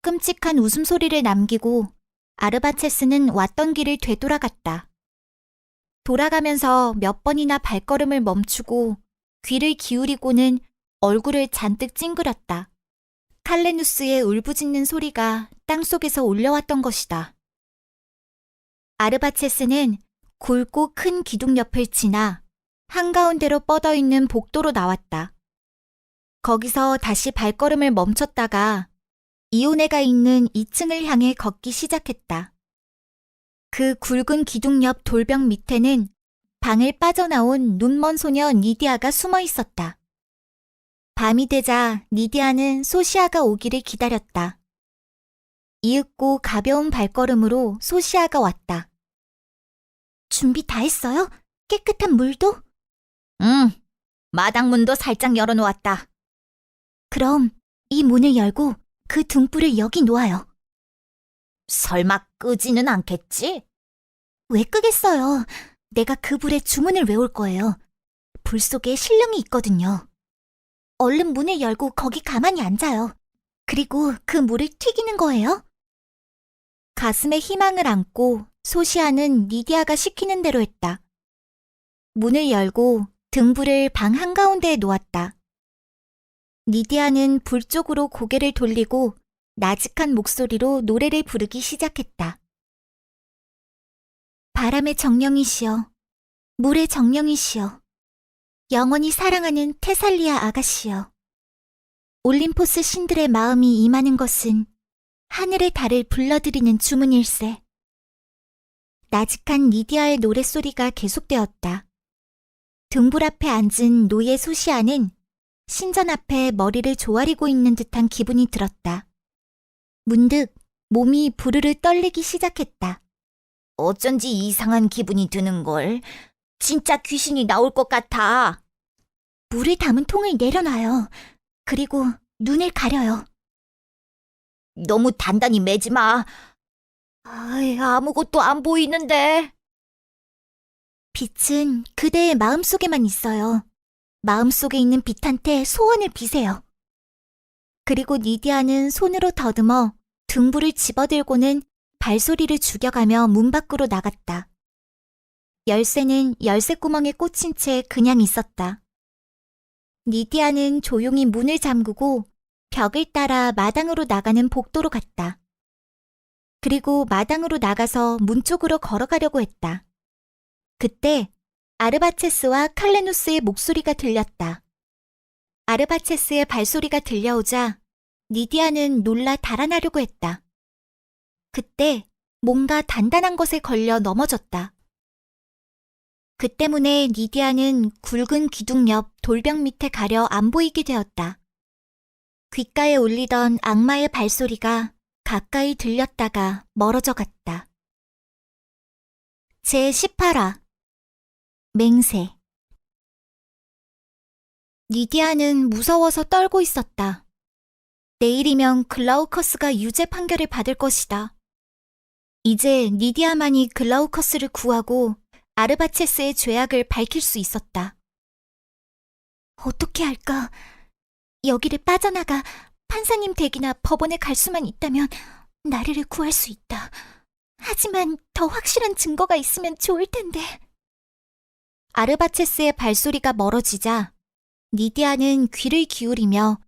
끔찍한 웃음소리를 남기고 아르바체스는 왔던 길을 되돌아갔다. 돌아가면서 몇 번이나 발걸음을 멈추고 귀를 기울이고는 얼굴을 잔뜩 찡그렸다. 칼레누스의 울부짖는 소리가 땅속에서 올려왔던 것이다. 아르바체스는 굵고 큰 기둥 옆을 지나 한가운데로 뻗어있는 복도로 나왔다. 거기서 다시 발걸음을 멈췄다가 이온해가 있는 2층을 향해 걷기 시작했다. 그 굵은 기둥 옆 돌벽 밑에는 방을 빠져나온 눈먼 소녀 니디아가 숨어 있었다. 밤이 되자 니디아는 소시아가 오기를 기다렸다. 이윽고 가벼운 발걸음으로 소시아가 왔다. 준비 다 했어요? 깨끗한 물도? 응, 마당문도 살짝 열어놓았다. 그럼 이 문을 열고 그 등불을 여기 놓아요. 설마 끄지는 않겠지? 왜 끄겠어요? 내가 그 불에 주문을 외울 거예요. 불 속에 신령이 있거든요. 얼른 문을 열고 거기 가만히 앉아요. 그리고 그 물을 튀기는 거예요. 가슴에 희망을 안고 소시아는 니디아가 시키는 대로 했다. 문을 열고 등불을 방 한가운데에 놓았다. 니디아는 불 쪽으로 고개를 돌리고 나직한 목소리로 노래를 부르기 시작했다. 바람의 정령이시여, 물의 정령이시여, 영원히 사랑하는 테살리아 아가씨여. 올림포스 신들의 마음이 임하는 것은 하늘의 달을 불러들이는 주문일세. 나직한 니디아의 노랫소리가 계속되었다. 등불 앞에 앉은 노예 소시아는 신전 앞에 머리를 조아리고 있는 듯한 기분이 들었다. 문득 몸이 부르르 떨리기 시작했다. 어쩐지 이상한 기분이 드는걸. 진짜 귀신이 나올 것 같아. 물을 담은 통을 내려놔요. 그리고 눈을 가려요. 너무 단단히 매지 마. 아무것도 안 보이는데. 빛은 그대의 마음속에만 있어요. 마음속에 있는 빛한테 소원을 비세요. 그리고 니디아는 손으로 더듬어 등불을 집어들고는 발소리를 죽여가며 문 밖으로 나갔다. 열쇠는 열쇠구멍에 꽂힌 채 그냥 있었다. 니디아는 조용히 문을 잠그고 벽을 따라 마당으로 나가는 복도로 갔다. 그리고 마당으로 나가서 문 쪽으로 걸어가려고 했다. 그때 아르바체스와 칼레누스의 목소리가 들렸다. 아르바체스의 발소리가 들려오자 니디아는 놀라 달아나려고 했다. 그때 뭔가 단단한 것에 걸려 넘어졌다. 그 때문에 니디아는 굵은 기둥 옆 돌벽 밑에 가려 안 보이게 되었다. 귓가에 울리던 악마의 발소리가 가까이 들렸다가 멀어져 갔다. 제18화 맹세. 니디아는 무서워서 떨고 있었다. 내일이면 글라우커스가 유죄 판결을 받을 것이다. 이제 니디아만이 글라우커스를 구하고 아르바체스의 죄악을 밝힐 수 있었다. 어떻게 할까? 여기를 빠져나가 판사님 댁이나 법원에 갈 수만 있다면 나리를 구할 수 있다. 하지만 더 확실한 증거가 있으면 좋을 텐데. 아르바체스의 발소리가 멀어지자 니디아는 귀를 기울이며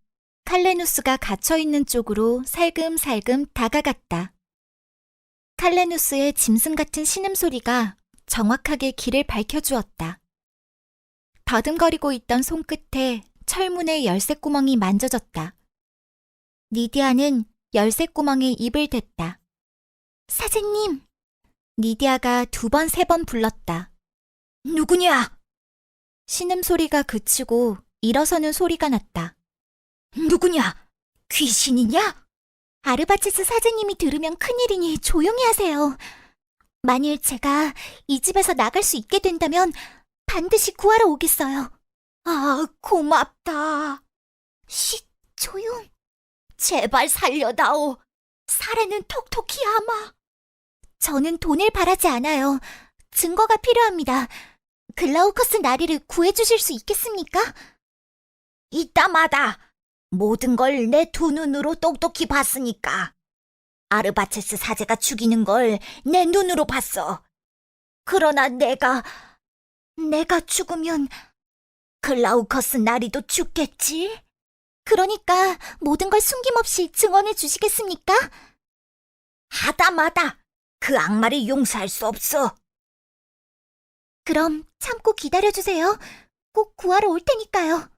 칼레누스가 갇혀있는 쪽으로 살금살금 다가갔다. 칼레누스의 짐승 같은 신음소리가 정확하게 길을 밝혀주었다. 더듬거리고 있던 손끝에 철문의 열쇠구멍이 만져졌다. 니디아는 열쇠구멍에 입을 댔다. 사제님! 니디아가 2번, 3번 불렀다. 누구냐? 신음소리가 그치고 일어서는 소리가 났다. 누구냐? 귀신이냐? 아르바체스 사제님이 들으면 큰일이니 조용히 하세요. 만일 제가 이 집에서 나갈 수 있게 된다면 반드시 구하러 오겠어요. 아, 고맙다. 조용. 제발 살려다오. 사례는 톡톡히 하마. 저는 돈을 바라지 않아요. 증거가 필요합니다. 글라우커스 나리를 구해주실 수 있겠습니까? 이따마다 모든 걸 내 2눈으로 똑똑히 봤으니까. 아르바체스 사제가 죽이는 걸 내 눈으로 봤어. 그러나 내가 죽으면 글라우커스 나리도 죽겠지? 그러니까 모든 걸 숨김없이 증언해 주시겠습니까? 하다마다 그 악마를 용서할 수 없어. 그럼 참고 기다려주세요. 꼭 구하러 올 테니까요.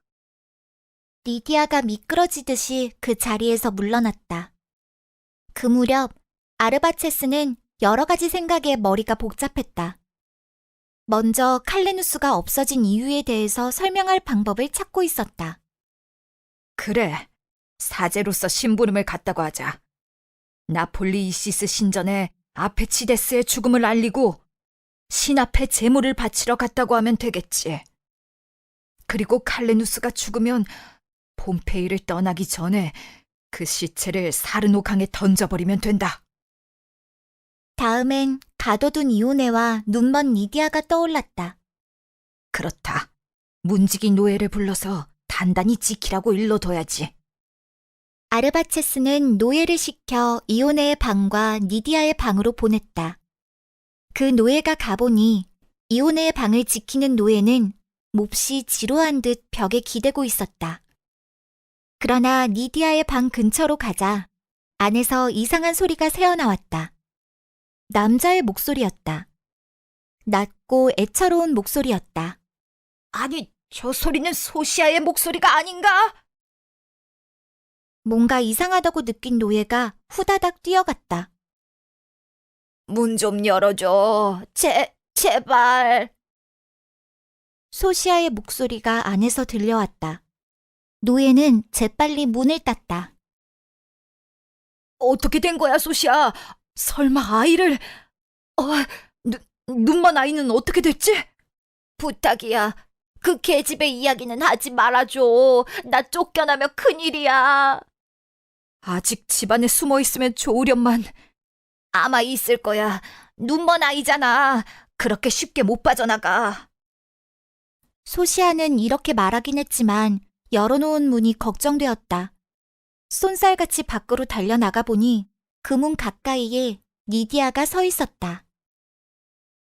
리디아가 미끄러지듯이 그 자리에서 물러났다. 그 무렵 아르바체스는 여러 가지 생각에 머리가 복잡했다. 먼저 칼레누스가 없어진 이유에 대해서 설명할 방법을 찾고 있었다. 그래, 사제로서 심부름을 갔다고 하자. 나폴리이시스 신전에 아페치데스의 죽음을 알리고 신 앞에 제물을 바치러 갔다고 하면 되겠지. 그리고 칼레누스가 죽으면 폼페이를 떠나기 전에 그 시체를 사르노 강에 던져버리면 된다. 다음엔 가둬둔 이오네와 눈먼 니디아가 떠올랐다. 그렇다. 문지기 노예를 불러서 단단히 지키라고 일러둬야지. 아르바체스는 노예를 시켜 이오네의 방과 니디아의 방으로 보냈다. 그 노예가 가보니 이오네의 방을 지키는 노예는 몹시 지루한 듯 벽에 기대고 있었다. 그러나 니디아의 방 근처로 가자 안에서 이상한 소리가 새어나왔다. 남자의 목소리였다. 낮고 애처로운 목소리였다. 아니, 저 소리는 소시아의 목소리가 아닌가? 뭔가 이상하다고 느낀 노예가 후다닥 뛰어갔다. 문 좀 열어줘. 제발. 소시아의 목소리가 안에서 들려왔다. 노예는 재빨리 문을 땄다. 어떻게 된 거야, 소시야? 설마 아이를... 눈먼 아이는 어떻게 됐지? 부탁이야. 그 계집의 이야기는 하지 말아줘. 나 쫓겨나면 큰일이야. 아직 집안에 숨어 있으면 좋으련만. 아마 있을 거야. 눈먼 아이잖아. 그렇게 쉽게 못 빠져나가. 소시아는 이렇게 말하긴 했지만 열어놓은 문이 걱정되었다. 쏜살같이 밖으로 달려나가 보니 그 문 가까이에 니디아가 서 있었다.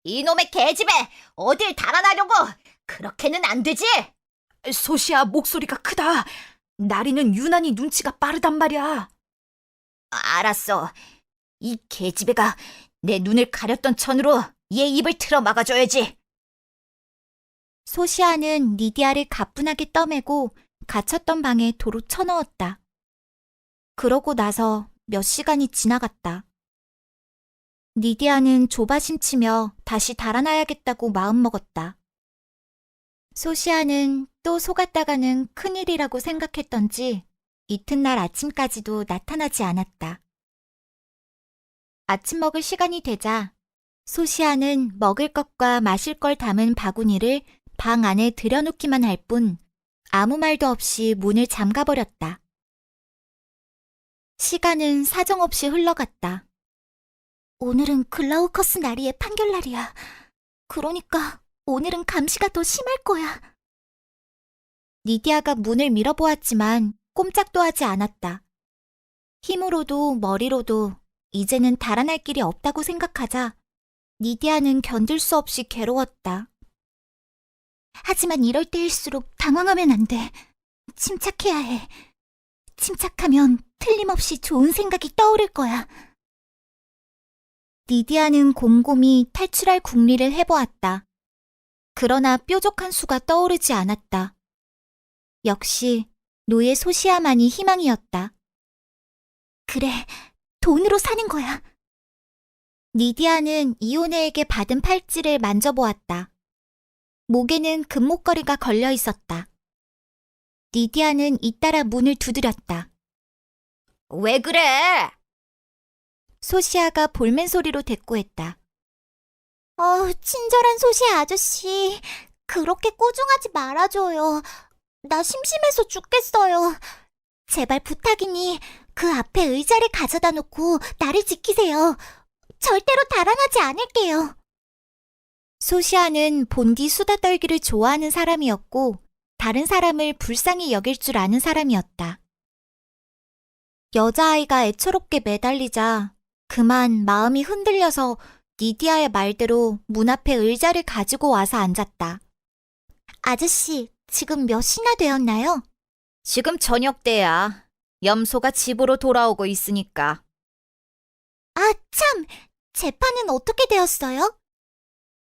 이놈의 계집애! 어딜 달아나려고! 그렇게는 안 되지! 소시야, 목소리가 크다. 나리는 유난히 눈치가 빠르단 말이야. 알았어. 이 계집애가 내 눈을 가렸던 천으로 얘 입을 틀어 막아줘야지. 소시아는 니디아를 가뿐하게 떠매고 갇혔던 방에 도로 쳐넣었다. 그러고 나서 몇 시간이 지나갔다. 니디아는 조바심 치며 다시 달아나야겠다고 마음먹었다. 소시아는 또 속았다가는 큰일이라고 생각했던지 이튿날 아침까지도 나타나지 않았다. 아침 먹을 시간이 되자 소시아는 먹을 것과 마실 걸 담은 바구니를 방 안에 들여놓기만 할 뿐 아무 말도 없이 문을 잠가버렸다. 시간은 사정없이 흘러갔다. 오늘은 글라우커스 나리의 판결날이야. 그러니까 오늘은 감시가 더 심할 거야. 니디아가 문을 밀어보았지만 꼼짝도 하지 않았다. 힘으로도 머리로도 이제는 달아날 길이 없다고 생각하자 니디아는 견딜 수 없이 괴로웠다. 하지만 이럴 때일수록 당황하면 안 돼. 침착해야 해. 침착하면 틀림없이 좋은 생각이 떠오를 거야. 니디아는 곰곰이 탈출할 궁리를 해보았다. 그러나 뾰족한 수가 떠오르지 않았다. 역시 노예 소시아만이 희망이었다. 그래, 돈으로 사는 거야. 니디아는 이오네에게 받은 팔찌를 만져보았다. 목에는 금목걸이가 걸려 있었다. 니디아는 잇따라 문을 두드렸다. 왜 그래? 소시아가 볼멘 소리로 대꾸했다. 친절한 소시아 아저씨, 그렇게 꾸중하지 말아줘요. 나 심심해서 죽겠어요. 제발 부탁이니 그 앞에 의자를 가져다 놓고 나를 지키세요. 절대로 달아나지 않을게요. 소시아는 본디 수다 떨기를 좋아하는 사람이었고 다른 사람을 불쌍히 여길 줄 아는 사람이었다. 여자아이가 애처롭게 매달리자 그만 마음이 흔들려서 니디아의 말대로 문 앞에 의자를 가지고 와서 앉았다. 아저씨, 지금 몇 시나 되었나요? 지금 저녁 때야. 염소가 집으로 돌아오고 있으니까. 아, 참! 재판은 어떻게 되었어요?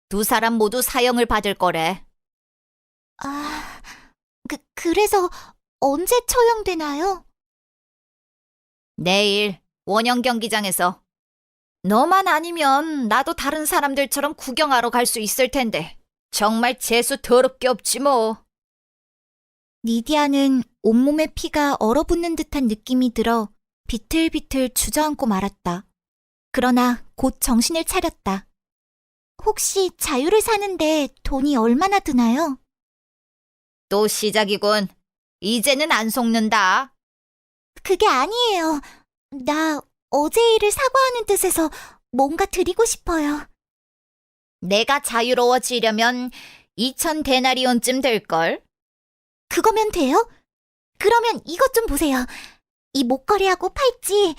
두 사람 모두 사형을 받을 거래. 그래서 언제 처형되나요? 내일 원형 경기장에서. 너만 아니면 나도 다른 사람들처럼 구경하러 갈 수 있을 텐데. 정말 재수 더럽게 없지 뭐. 니디아는 온몸에 피가 얼어붙는 듯한 느낌이 들어 비틀비틀 주저앉고 말았다. 그러나 곧 정신을 차렸다. 혹시 자유를 사는데 돈이 얼마나 드나요? 또 시작이군. 이제는 안 속는다. 그게 아니에요. 나 어제 일을 사과하는 뜻에서 뭔가 드리고 싶어요. 내가 자유로워지려면 2000데나리온쯤 될걸? 그거면 돼요? 그러면 이것 좀 보세요. 이 목걸이하고 팔찌.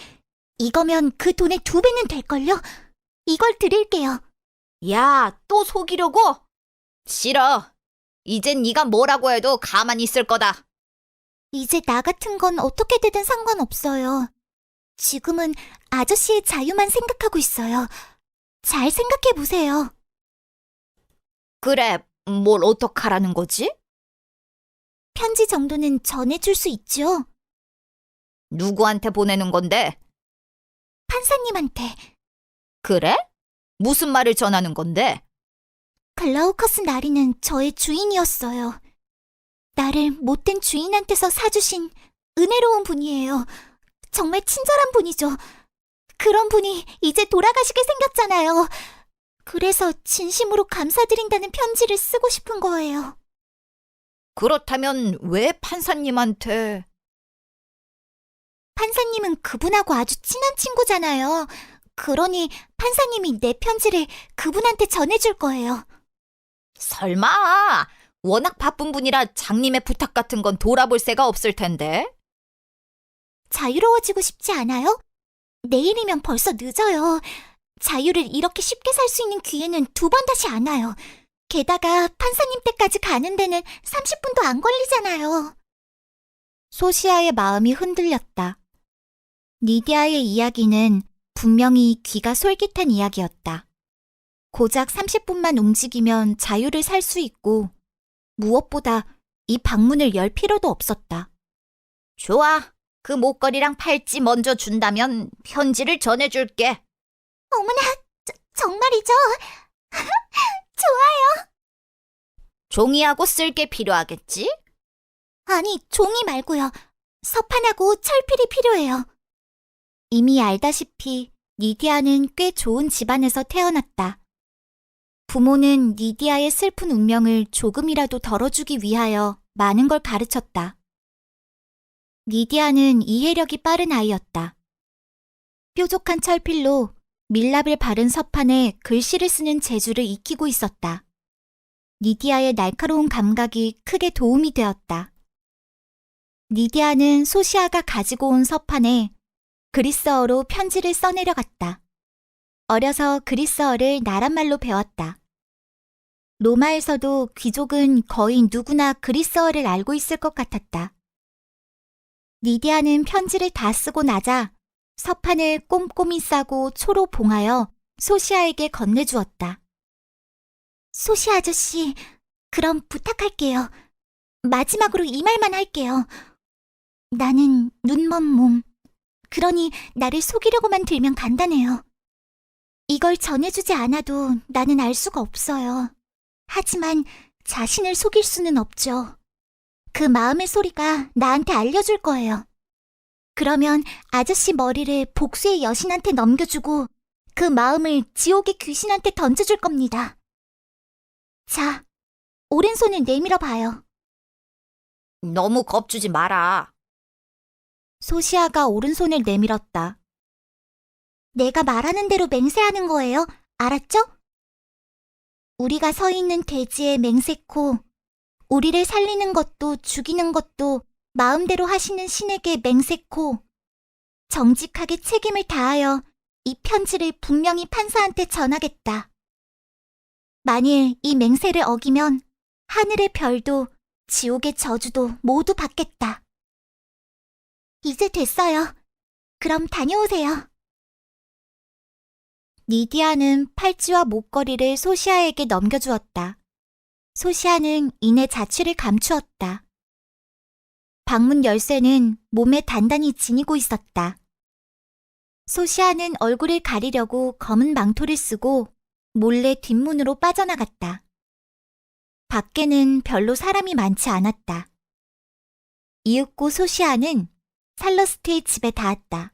이거면 그 돈의 2배는 될걸요? 이걸 드릴게요. 야, 또 속이려고? 싫어. 이젠 네가 뭐라고 해도 가만히 있을 거다. 이제 나 같은 건 어떻게 되든 상관없어요. 지금은 아저씨의 자유만 생각하고 있어요. 잘 생각해 보세요. 그래, 뭘 어떡하라는 거지? 편지 정도는 전해줄 수 있죠? 누구한테 보내는 건데? 판사님한테. 그래? 무슨 말을 전하는 건데? 글라우커스 나리는 저의 주인이었어요. 나를 못된 주인한테서 사주신 은혜로운 분이에요. 정말 친절한 분이죠. 그런 분이 이제 돌아가시게 생겼잖아요. 그래서 진심으로 감사드린다는 편지를 쓰고 싶은 거예요. 그렇다면 왜 판사님한테? 판사님은 그분하고 아주 친한 친구잖아요. 그러니 판사님이 내 편지를 그분한테 전해줄 거예요. 설마 워낙 바쁜 분이라 장님의 부탁 같은 건 돌아볼 새가 없을 텐데. 자유로워지고 싶지 않아요? 내일이면 벌써 늦어요. 자유를 이렇게 쉽게 살 수 있는 기회는 2번 다시 안 와요. 게다가 판사님 댁까지 가는 데는 30분도 안 걸리잖아요. 소시아의 마음이 흔들렸다. 니디아의 이야기는 분명히 귀가 솔깃한 이야기였다. 고작 30분만 움직이면 자유를 살 수 있고 무엇보다 이 방문을 열 필요도 없었다. 좋아. 그 목걸이랑 팔찌 먼저 준다면 편지를 전해줄게. 어머나, 정말이죠? 종이하고 쓸 게 필요하겠지? 아니, 종이 말고요. 서판하고 철필이 필요해요. 이미 알다시피 니디아는 꽤 좋은 집안에서 태어났다. 부모는 니디아의 슬픈 운명을 조금이라도 덜어주기 위하여 많은 걸 가르쳤다. 니디아는 이해력이 빠른 아이였다. 뾰족한 철필로 밀랍을 바른 서판에 글씨를 쓰는 재주를 익히고 있었다. 니디아의 날카로운 감각이 크게 도움이 되었다. 니디아는 소시아가 가지고 온 서판에 그리스어로 편지를 써내려갔다. 어려서 그리스어를 나란말로 배웠다. 로마에서도 귀족은 거의 누구나 그리스어를 알고 있을 것 같았다. 니디아는 편지를 다 쓰고 나자 서판을 꼼꼼히 싸고 초로 봉하여 소시아에게 건네주었다. 소시아 아저씨, 그럼 부탁할게요. 마지막으로 이 말만 할게요. 나는 눈먼 몸. 그러니 나를 속이려고만 들면 간단해요. 이걸 전해주지 않아도 나는 알 수가 없어요. 하지만 자신을 속일 수는 없죠. 그 마음의 소리가 나한테 알려줄 거예요. 그러면 아저씨 머리를 복수의 여신한테 넘겨주고 그 마음을 지옥의 귀신한테 던져줄 겁니다. 자, 오른손을 내밀어 봐요. 너무 겁주지 마라. 소시아가 오른손을 내밀었다. 내가 말하는 대로 맹세하는 거예요. 알았죠? 우리가 서 있는 대지에 맹세코, 우리를 살리는 것도 죽이는 것도 마음대로 하시는 신에게 맹세코, 정직하게 책임을 다하여 이 편지를 분명히 판사한테 전하겠다. 만일 이 맹세를 어기면 하늘의 별도 지옥의 저주도 모두 받겠다. 이제 됐어요. 그럼 다녀오세요. 니디아는 팔찌와 목걸이를 소시아에게 넘겨주었다. 소시아는 이내 자취를 감추었다. 방문 열쇠는 몸에 단단히 지니고 있었다. 소시아는 얼굴을 가리려고 검은 망토를 쓰고 몰래 뒷문으로 빠져나갔다. 밖에는 별로 사람이 많지 않았다. 이윽고 소시아는 살러스트의 집에 닿았다.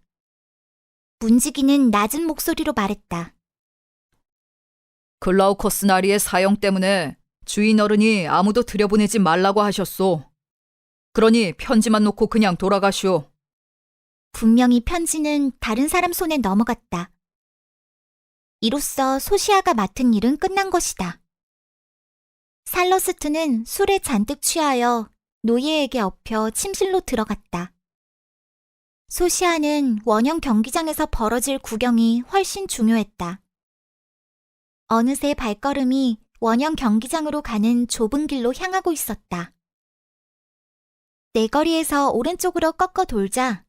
문지기는 낮은 목소리로 말했다. 글라우커스 나리의 사형 때문에 주인 어른이 아무도 들여보내지 말라고 하셨소. 그러니 편지만 놓고 그냥 돌아가시오. 분명히 편지는 다른 사람 손에 넘어갔다. 이로써 소시아가 맡은 일은 끝난 것이다. 살러스트는 술에 잔뜩 취하여 노예에게 엎여 침실로 들어갔다. 소시아는 원형 경기장에서 벌어질 구경이 훨씬 중요했다. 어느새 발걸음이 원형 경기장으로 가는 좁은 길로 향하고 있었다. 내거리에서 오른쪽으로 꺾어 돌자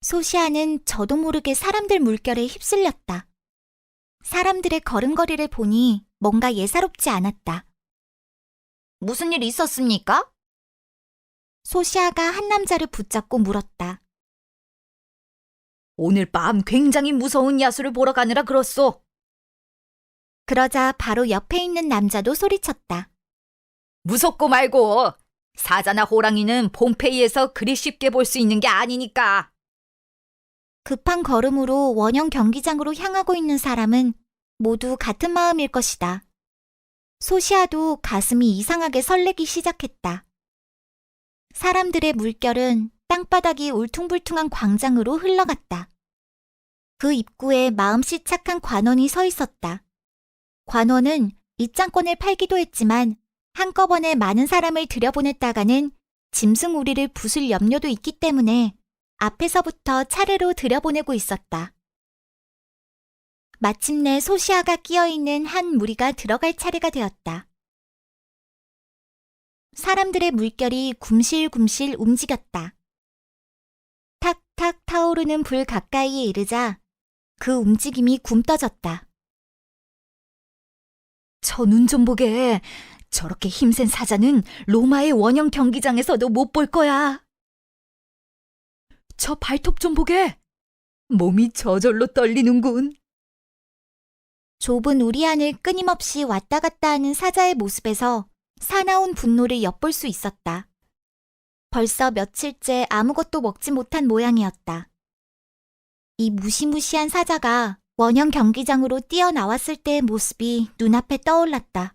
소시아는 저도 모르게 사람들 물결에 휩쓸렸다. 사람들의 걸음걸이를 보니 뭔가 예사롭지 않았다. 무슨 일 있었습니까? 소시아가 한 남자를 붙잡고 물었다. 오늘 밤 굉장히 무서운 야수를 보러 가느라 그렇소. 그러자 바로 옆에 있는 남자도 소리쳤다. 무섭고 말고 사자나 호랑이는 폼페이에서 그리 쉽게 볼 수 있는 게 아니니까. 급한 걸음으로 원형 경기장으로 향하고 있는 사람은 모두 같은 마음일 것이다. 소시아도 가슴이 이상하게 설레기 시작했다. 사람들의 물결은 땅바닥이 울퉁불퉁한 광장으로 흘러갔다. 그 입구에 마음씨 착한 관원이 서 있었다. 관원은 입장권을 팔기도 했지만 한꺼번에 많은 사람을 들여보냈다가는 짐승우리를 부술 염려도 있기 때문에 앞에서부터 차례로 들여보내고 있었다. 마침내 소시아가 끼어있는 한 무리가 들어갈 차례가 되었다. 사람들의 물결이 굼실굼실 움직였다. 탁탁 타오르는 불 가까이에 이르자 그 움직임이 굼떠졌다. 저 눈 좀 보게. 저렇게 힘센 사자는 로마의 원형 경기장에서도 못 볼 거야. 저 발톱 좀 보게. 몸이 저절로 떨리는군. 좁은 우리 안을 끊임없이 왔다 갔다 하는 사자의 모습에서 사나운 분노를 엿볼 수 있었다. 벌써 며칠째 아무것도 먹지 못한 모양이었다. 이 무시무시한 사자가 원형 경기장으로 뛰어나왔을 때의 모습이 눈앞에 떠올랐다.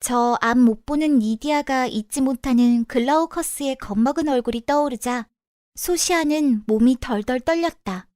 저 앞 못 보는 니디아가 잊지 못하는 글라우커스의 겁먹은 얼굴이 떠오르자 소시아는 몸이 덜덜 떨렸다.